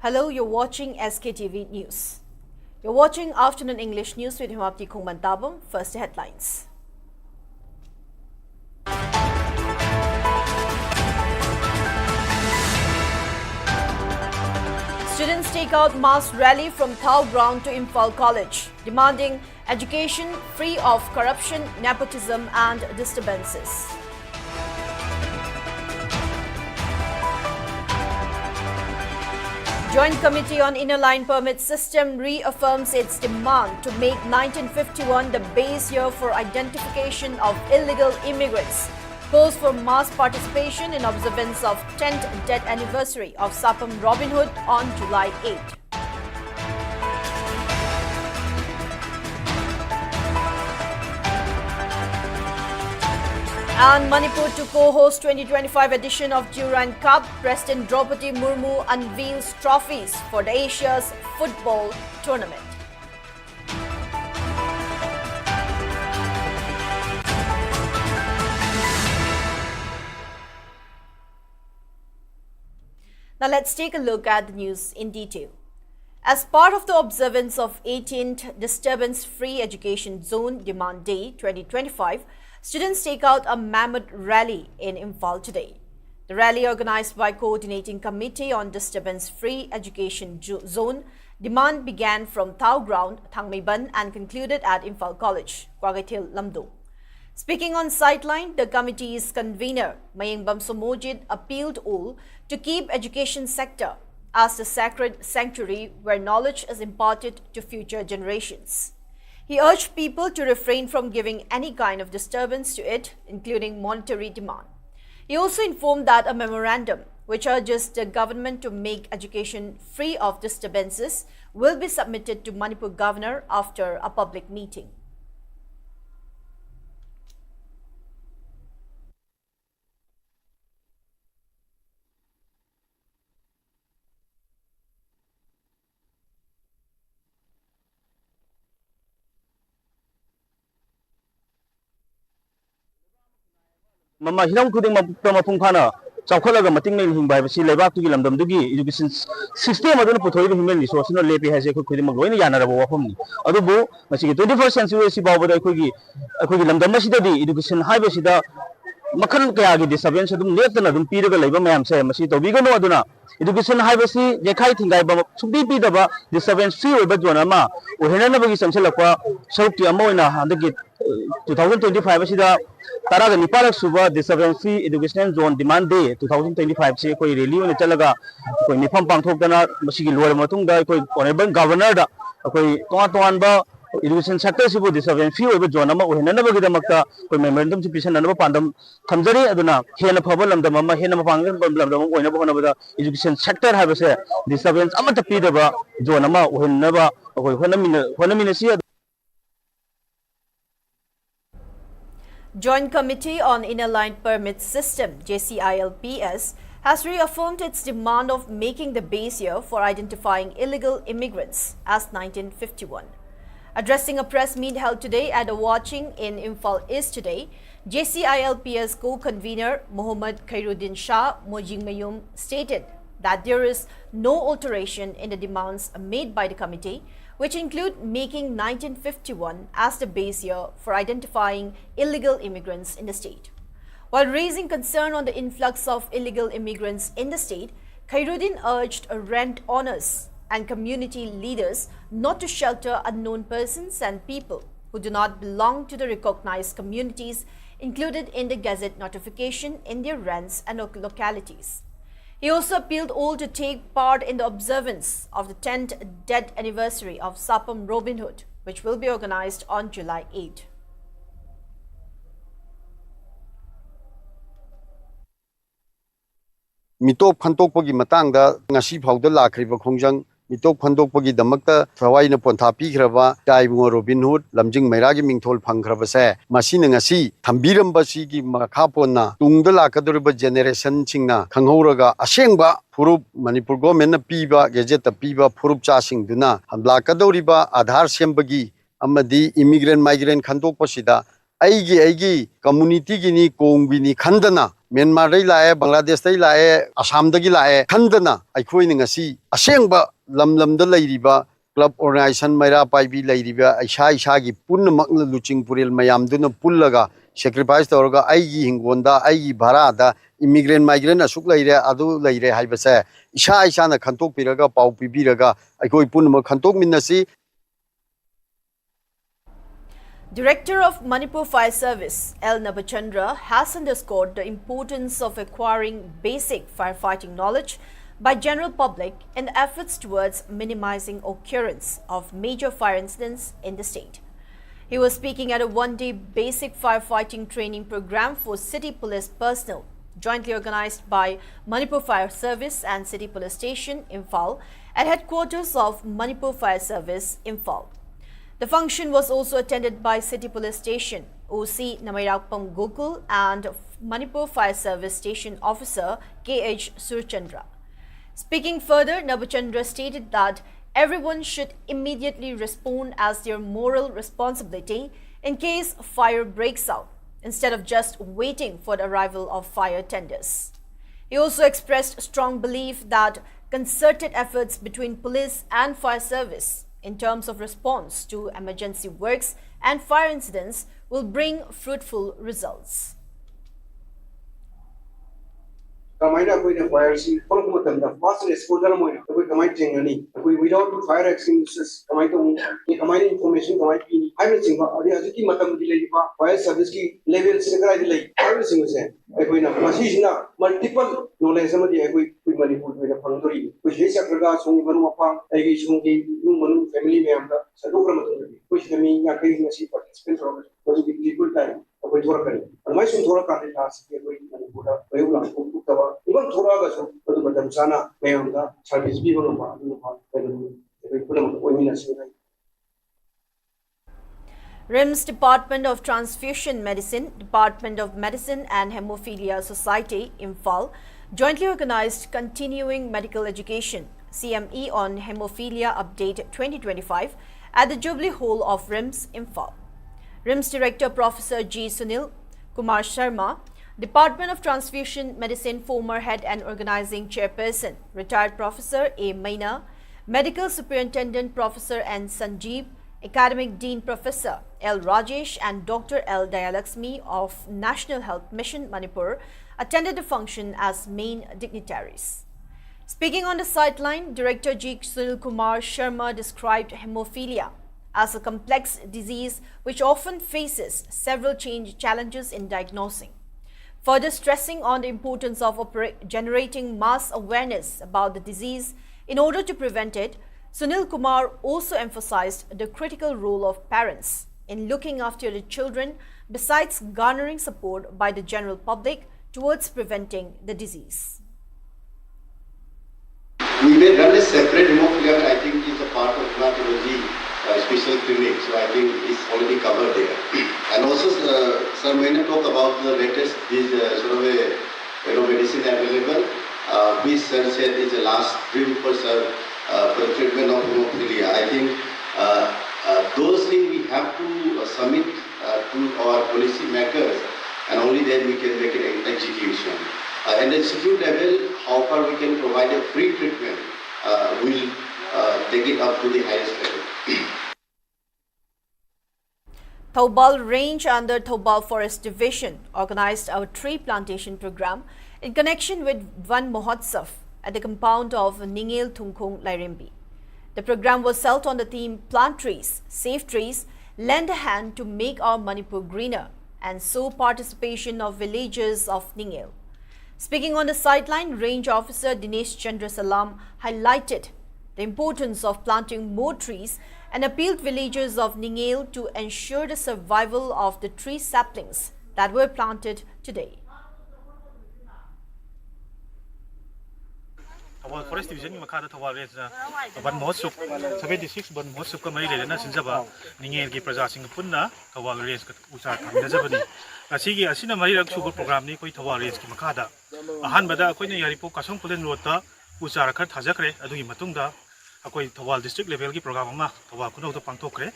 Hello, you're watching SKTV News. You're watching Afternoon English News with Hemophilia. First headlines. Students take out mass rally from Thao Ground to Imphal College, demanding education free of corruption, nepotism and disturbances. Joint Committee on Inline Permit System reaffirms its demand to make 1951 the base year for identification of illegal immigrants. Calls for mass participation in observance of 10th death anniversary of Sapam Robin Hood on July 8. And Manipur to co-host 2025 edition of Durand Cup. President Draupadi Murmu unveils trophies for the Asia's football tournament. Now let's take a look at the news in detail. As part of the observance of 18th Disturbance-Free Education Zone Demand Day 2025, students take out a mammoth rally in Imphal today. The rally, organized by Coordinating Committee on Disturbance-Free Education Zone Demand, began from Thao Ground, Thangmeiban, and concluded at Imphal College, Kwagaithil, Lamdo. Speaking on sideline, the committee's convener, Mayengbam Somojit, appealed all to keep education sector as the sacred sanctuary where knowledge is imparted to future generations. He urged people to refrain from giving any kind of disturbance to it, including monetary demand. He also informed that a memorandum which urges the government to make education free of disturbances will be submitted to Manipur governor after a public meeting. Mama hilang kuding mapung khana chawkhalaga mating nei hingbai basi lebak tu gi lamdam du gi education system aduna puthoi bi human resource no lepi haise ko kuding magloina yana rabo wafam ni adu bu masi 21st century si bawda ko gi lamdam masi da di education haibe si da makhan kaya gi disturbance adum letna adum piraga leiba mayam se masi to bi gano aduna education haibe si jekhai thingai ba sumbi pi da ba disturbance free oba jona ma o henana bagi samselakwa saukti amoina handagi 2025 si da Taraga Nipalak Suba Disturbance Free Education Zone Demand Day 2025 se koi rally ne chalaga koi mifam pangthok dana masigi lower matung da koi honorable governor da koi ton ba education sector sibu disturbance free oba zone ma ohena na bagi damakta koi memorandum pisan na ba pandam thamjari aduna hena phaba lamdam ma hena mapang lamdam oina ba na ba education sector ha ba se disturbance amata pi da ba zone ma ohena ba koi honamina si Joint Committee on Inline Permit System, JCILPS, has reaffirmed its demand of making the base year for identifying illegal immigrants as 1951. Addressing a press meet held today at a watching in Imphal East today, JCILPS co-convener Muhammad Khairuddin Shah Mojingmayum stated that there is no alteration in the demands made by the committee, which include making 1951 as the base year for identifying illegal immigrants in the state. While raising concern on the influx of illegal immigrants in the state, Khairuddin urged rent owners and community leaders not to shelter unknown persons and people who do not belong to the recognized communities included in the Gazette notification in their rents and localities. He also appealed all to take part in the observance of the 10th death anniversary of Sapam Robin Hood, which will be organized on July 8. Mitok phantok matangda ngasi phawda lakriba khongjang mitok phandok damakta thawai na pontha pigraba taibungo Robin Hood lamjing mairagi mingthol phangkraba se masina ngasi thambiram basi gi makhaponna tungda lakaduriba generation chingna khanghoraga asengba furup Manipur government na piba gazette piba furup cha singduna lakaduriba adhar sembagi amadi immigrant migrant khandok pasida aigi community gini kongbini khandana Myanmar dai lae Bangladesh dai lae Assam dagi lae khandana aikoi ni ngasi asengba lam da leiriba club organization maira paibi leiriba isa gi punna makna luching puril mayam duna pullaga sacrifice tawraga aigi hingonda aigi bharada immigrant migrant asuk leire adu leire haibase isa na khantok piraga pau pibiraga aikoi punna khantok minnasi. Director of Manipur Fire Service, L. Nabachandra, has underscored the importance of acquiring basic firefighting knowledge by general public in efforts towards minimizing occurrence of major fire incidents in the state. He was speaking at a one-day basic firefighting training program for city police personnel, jointly organized by Manipur Fire Service and City Police Station, Imphal, at headquarters of Manipur Fire Service, Imphal. The function was also attended by City Police Station, OC Namairapam Gokul, and Manipur Fire Service Station Officer K.H. Surchandra. Speaking further, Nabachandra stated that everyone should immediately respond as their moral responsibility in case fire breaks out, instead of just waiting for the arrival of fire tenders. He also expressed strong belief that concerted efforts between police and fire service in terms of response to emergency works and fire incidents will bring fruitful results. Without fire extinguishers, information fire service levels multiple knowledge family which time. RIMS Department of Transfusion Medicine, Department of Medicine and Hemophilia Society, Imphal, jointly organized Continuing Medical Education, CME on Hemophilia Update 2025 at the Jubilee Hall of RIMS, Imphal. RIMS Director Professor G. Sunil Kumar Sharma, Department of Transfusion Medicine former Head and Organizing Chairperson, Retired Professor A. Maina, Medical Superintendent Professor N. Sanjeev, Academic Dean Professor L. Rajesh and Dr. L. Dayalaxmi of National Health Mission Manipur attended the function as main dignitaries. Speaking on the sideline, Director G. Sunil Kumar Sharma described hemophilia as a complex disease which often faces several challenges in diagnosing. Further stressing on the importance of generating mass awareness about the disease in order to prevent it, Sunil Kumar also emphasized the critical role of parents in looking after the children besides garnering support by the general public towards preventing the disease. We may run a separate hemophilia, I think is a part of hematology special clinic, so I think it's already covered there. And also, Sir Maina talked about the latest sort of a medicine available, which Sir said is the last dream for the treatment of hemophilia. I think those things we have to submit to our policy makers, and only then we can make an execution. At the institute level, how far we can provide a free treatment, we'll take it up to the highest level. Thoubal Range under Thoubal Forest Division organized a tree plantation program in connection with Van Mahotsav at the compound of Ningel Thungkung Lairimbi. The program was held on the theme Plant Trees, Save Trees, Lend a Hand to Make Our Manipur Greener, and so participation of villagers of Ningel. Speaking on the sideline, Range Officer Dinesh Chandra Salam highlighted the importance of planting more trees and appealed villagers of Ningel to ensure the survival of the tree saplings that were planted today. Thoubal Forest Division in Makada Thoubal Range Ban Mahotsav 76 Ban Mahotsav ka mari lena sinjaba Ningel ki praja sing punna Thoubal Range ka ucha thamnajabani asigi asina mari rak suba program ni koi Thoubal Range ki makada ahan bada koi na yaripo kasong pulen rota ucha rakar thajakre adugi matungda akoi Thoubal district level ki program ma Thoubal kuno to pangthokre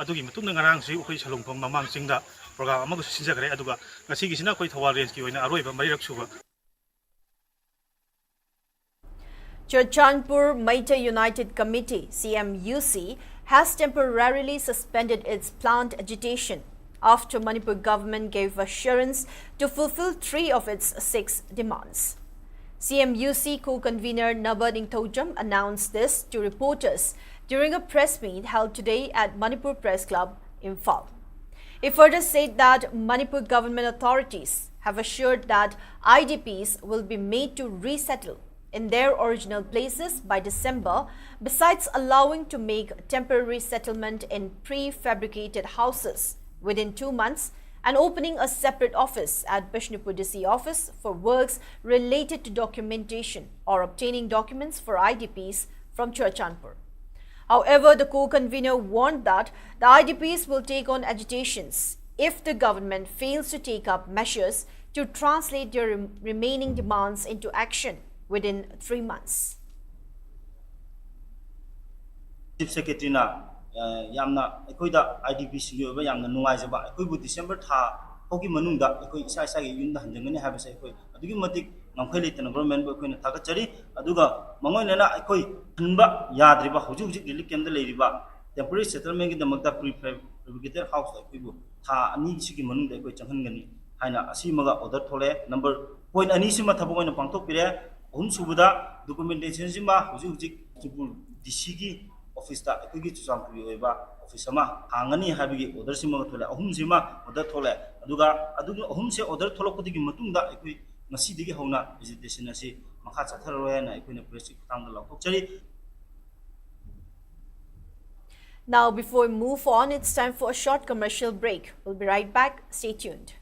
ꯑꯗꯨꯒꯤ ꯃꯇꯨꯡꯗ ꯉꯔꯥꯡꯁꯤ ꯑꯩꯈꯣꯏ ꯁꯂꯨꯡꯐꯝ ꯃꯃꯥꯡꯁꯤꯡꯗ programme ꯑꯃꯒꯁꯨ ꯁꯤꯟꯖꯈ꯭ꯔꯦ ꯑꯗꯨꯒ ꯉꯁꯤꯒꯤꯁꯤꯅ ꯑꯩꯈꯣꯏ ꯊꯧꯕꯥꯜ ꯔꯦꯟꯖꯀꯤ ꯑꯣꯏꯅ ꯑꯔꯣꯏꯕ ꯃꯔꯤꯔꯛ ꯁꯨꯕ Churchandpur Meitei United Committee (CMUC) has temporarily suspended its plant agitation after Manipur government gave assurance to fulfill 3 of its 6 demands. CMUC co-convener Nabar Ningthojam announced this to reporters during a press meet held today at Manipur Press Club, Infhal. He further said that Manipur government authorities have assured that IDPs will be made to resettle in their original places by December, besides allowing to make temporary settlement in prefabricated houses within 2 months and opening a separate office at Bishnupur DC office for works related to documentation or obtaining documents for IDPs from Churchandpur. However, the co-convener warned that the IDPs will take on agitations if the government fails to take up measures to translate their remaining demands into action within 3 months. Chief Secretary na yamna akoida IDP sinyo ba yamna nungaijaba akoibu December tha hoki manungda akoi isa isa gi yunda hanjangani habase akoi adugi matik nangkhai leitana government ba akoina thagachari aduga mangoinena akoi tunba yadriba hoji hoji relief camp da leiriba temporary settlement gi damakta prefabricated house akoibu tha ani sigi manungda akoi changhangani haina asimaga order thole number point ani sima thaboina pangtok pire Subuda documentation Zima, Huzik, DC office that Kugi to some office Sama, Hangani having other Sima Tola, Zima, other Tola, Aduga, Humse, other Tolopoti Matunda, Masidi Hona, visitation as a Makata Taroana, Equina Press, Tangala. Now, before we move on, it's time for a short commercial break. We'll be right back. Stay tuned.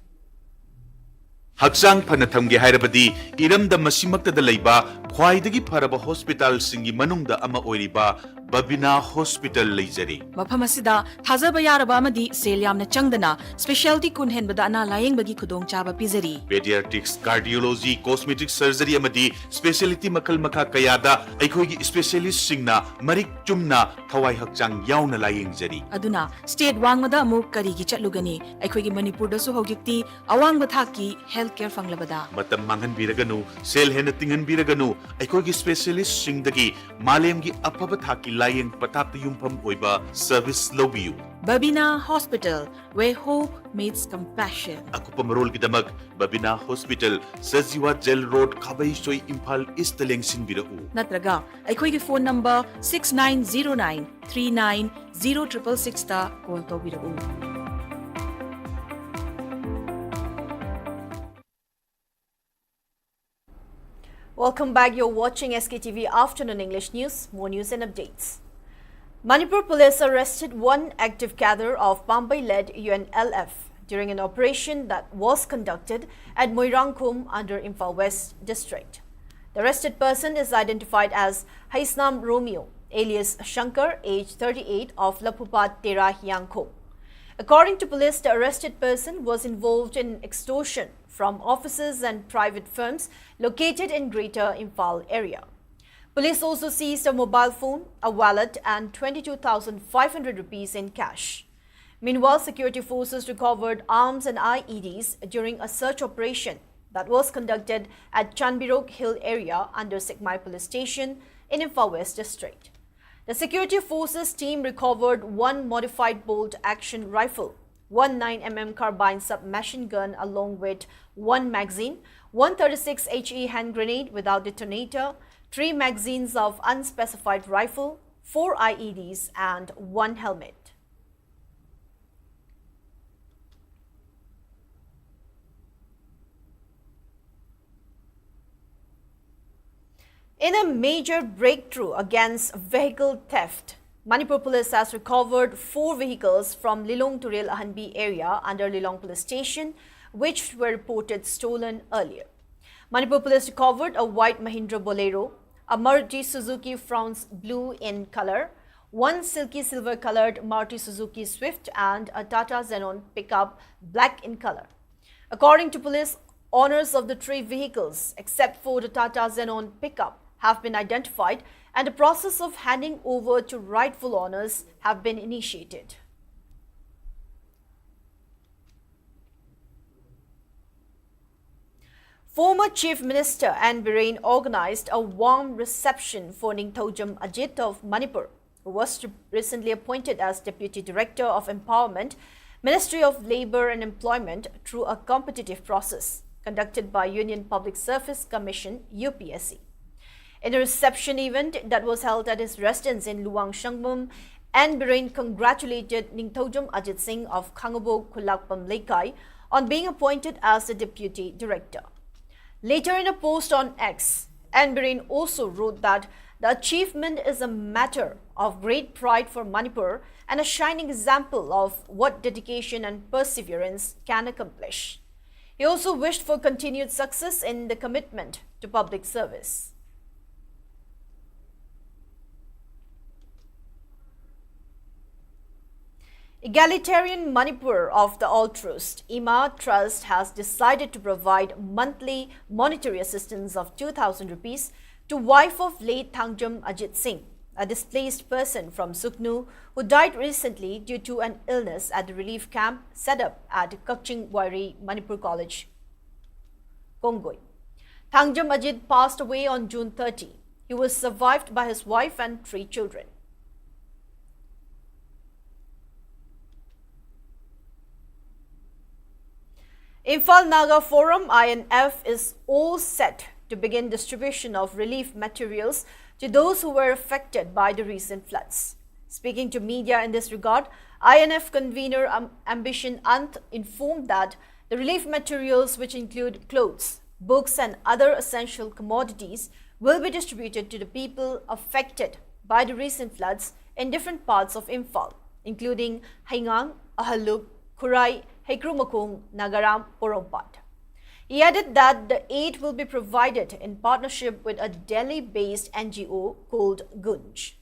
Haksang panathamge hairabadi iramda masimaktada leiba khwaidagi pharaba hospital singi manungda ama oiriba Babina Hospital leijari. Mafam asida thajaba yaraba amadi sel yamna changdana specialty kun henbada ana layeng khudong chaba pizari. Pediatrics, cardiology, cosmetic surgery amadi specialty makal makha kayada aikhoigi specialist singna marik chumna thawai hakchang yauna layeng jari. Aduna state wangmada amuk karigi chatlugani aikhoigi Manipur dasu hojikti awang bathaki healthcare fanglabada. Matam mangan biraganu sel hena tingan biraganu aikhoigi specialist singdagi malemgi apaba thaki layeng patapta yumpham oiba service lobiyu. Babina Hospital, where hope meets compassion. Aku pamarol gidamak Babina Hospital, Sajiwa Jail Road, Kabay Soy Imphal East Lengsin Birau. Natraga, aikhoigi phone number 6909 390666 ta call to birau. Welcome back. You're watching SKTV Afternoon English News. More news and updates. Manipur police arrested one active cadre of Pambai-led UNLF during an operation that was conducted at Moirangkhum under Imphal West district. The arrested person is identified as Haisnam Romeo, alias Shankar, age 38, of Lapupat Tera Hyangkhum. According to police, the arrested person was involved in extortion from offices and private firms located in Greater Imphal area. Police also seized a mobile phone, a wallet and 22,500 rupees in cash. Meanwhile, security forces recovered arms and IEDs during a search operation that was conducted at Chanbirok Hill area under Sikmai Police Station in Imphal West district. The security forces team recovered one modified bolt-action rifle, one 9mm carbine submachine gun along with one magazine, 136 HE hand grenade without detonator, 3 magazines of unspecified rifle, 4 IEDs and 1 helmet. In a major breakthrough against vehicle theft, Manipur police has recovered 4 vehicles from Lilong Turil Ahanbi area under Lilong Police Station, which were reported stolen earlier. Manipur police recovered a white Mahindra Bolero, a Maruti Suzuki France blue in color, one silky silver colored Maruti Suzuki Swift and a Tata Xenon pickup black in color. According to police, owners of the 3 vehicles, except for the Tata Xenon pickup, have been identified and the process of handing over to rightful owners have been initiated. Former Chief Minister Anne Biren organized a warm reception for Ningthojam Ajit of Manipur, who was recently appointed as Deputy Director of Empowerment, Ministry of Labour and Employment through a competitive process conducted by Union Public Service Commission UPSC. In a reception event that was held at his residence in Luang Shangbum, Anne Biren congratulated Ningthojam Ajit Singh of Khangabo Khulakpam Lekai on being appointed as the Deputy Director. Later in a post on X, Anne Biren also wrote that the achievement is a matter of great pride for Manipur and a shining example of what dedication and perseverance can accomplish. He also wished for continued success in the commitment to public service. Egalitarian Manipur of the altruist Imma Trust has decided to provide monthly monetary assistance of 2,000 rupees to wife of late Thangjam Ajit Singh, a displaced person from Suknu who died recently due to an illness at the relief camp set up at Kakching Wairi Manipur College, Kongoi. Thangjam Ajit passed away on June 30. He was survived by his wife and 3 children. Imphal Naga Forum INF is all set to begin distribution of relief materials to those who were affected by the recent floods. Speaking to media in this regard, INF convener Ambition Ant informed that the relief materials, which include clothes, books and other essential commodities, will be distributed to the people affected by the recent floods in different parts of Imphal, including Haingang, Ahaluk, Kurai, Hekrumakung, Nagaram, Porompat. He added that the aid will be provided in partnership with a Delhi-based NGO called Gunj.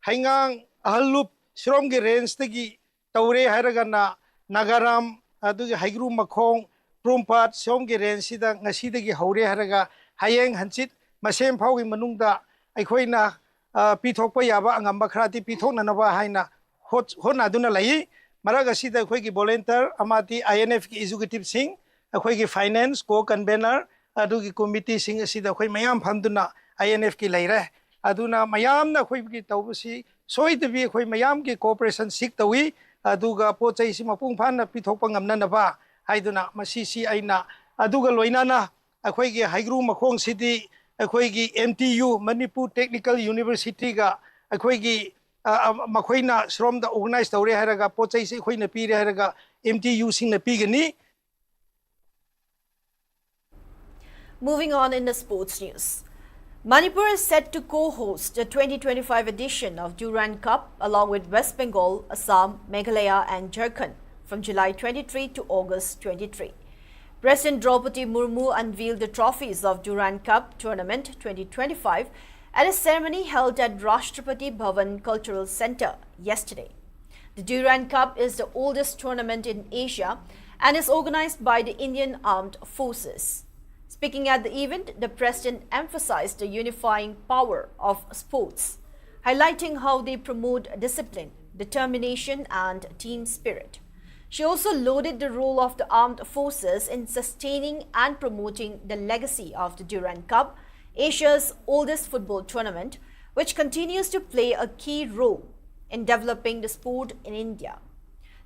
Haingang Ahalup Shromgi Range Tagi Taure Haragana Nagaram Adu Hekrumakung Porompat Shromgi Range Sida Nasidagi Haure Haraga Hayang Hansit Masem Pawi Manungda Aikoina Pitokpa Yaba Angamba Krati Pitok Nanava Haina Hona Duna Lai, Maragasida Quaki volunteer, Amati INF executive Singh, a Quaki finance, co convener, Aduki committee Singh Sida Quay Mayam Panduna, INF ki Laire, Aduna Mayam na Quaki Tausi, so it be Quay Mayam ki cooperation sick the way, Aduga Pota Simapung Pana Pitopangam Nanava, Haiduna, Masisi Aina, Aduga Loinana, a Quaki Haigru Makong City, a Quaki MTU, Manipur Technical University, a Quaki Makoina Srom the organized Taure Haraga, Potai Quina Piri Haraga, MTU Sing the Pigani. Moving on in the sports news. Manipur is set to co-host the 2025 edition of Durand Cup along with West Bengal, Assam, Meghalaya and Jharkhand from July 23 to August 23. President Draupadi Murmu unveiled the trophies of Durand Cup Tournament 2025 at a ceremony held at Rashtrapati Bhavan Cultural Center yesterday. The Durand Cup is the oldest tournament in Asia and is organized by the Indian Armed Forces. Speaking at the event, the president emphasized the unifying power of sports, highlighting how they promote discipline, determination and team spirit. She also lauded the role of the armed forces in sustaining and promoting the legacy of the Durand Cup, Asia's oldest football tournament, which continues to play a key role in developing the sport in India.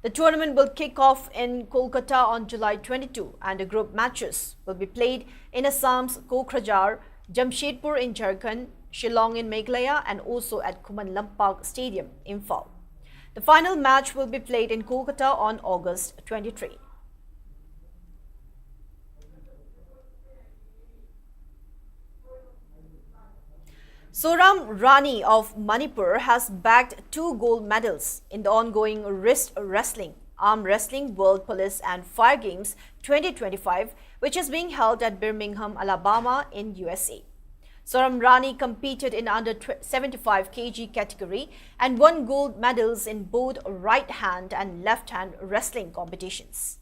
The tournament will kick off in Kolkata on July 22 and the group matches will be played in Assam's Kokrajhar, Jamshedpur in Jharkhand, Shillong in Meghalaya and also at Khuman Lampak Stadium, Imphal. The final match will be played in Kolkata on August 23. Soram Rani of Manipur has bagged 2 gold medals in the ongoing wrist wrestling, arm wrestling, World Police and Fire Games 2025, which is being held at Birmingham, Alabama in USA. Soram Rani competed in under 75 kg category and won gold medals in both right hand and left hand wrestling competitions.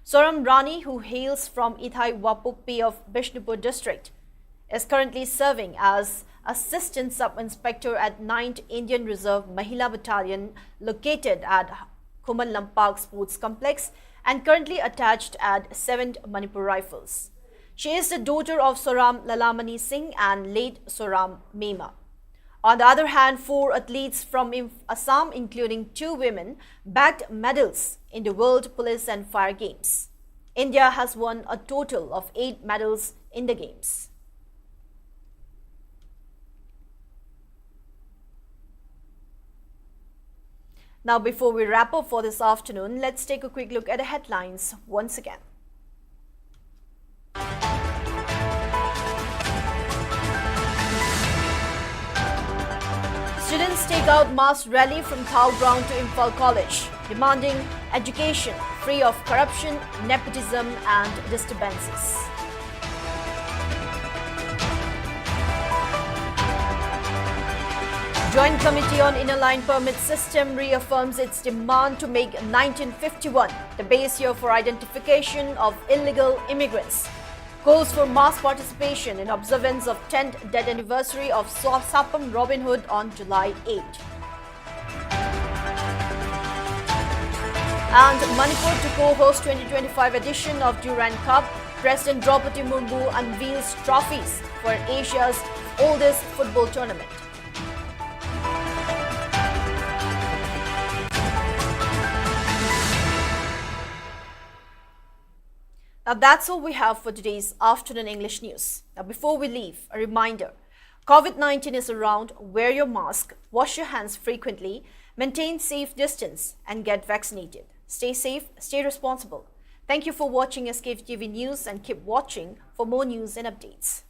Soram Rani, who hails from Ithai Wapuppi of Bishnupur district, is currently serving as Assistant Sub-Inspector at 9th Indian Reserve Mahila Battalion located at Khuman Lampak Sports Complex and currently attached at 7th Manipur Rifles. She is the daughter of Soram Lalamani Singh and late Soram Mema. On the other hand, 4 athletes from Assam, including 2 women, bagged medals in the World Police and Fire Games. India has won a total of 8 medals in the Games. Now, before we wrap up for this afternoon, let's take a quick look at the headlines once again. Students take out mass rally from Thao Ground to Imphal College, demanding education free of corruption, nepotism and disturbances. Joint Committee on Inline Permit System reaffirms its demand to make 1951 the base year for identification of illegal immigrants. Calls for mass participation in observance of 10th death anniversary of Sapam Robin Hood on July 8. And Manipur to co-host 2025 edition of Durand Cup. President Draupadi Murmu unveils trophies for Asia's oldest football tournament. Now that's all we have for today's afternoon English news. Now before we leave, a reminder, COVID-19 is around, wear your mask, wash your hands frequently, maintain safe distance and get vaccinated. Stay safe, stay responsible. Thank you for watching Sktv's TV News and keep watching for more news and updates.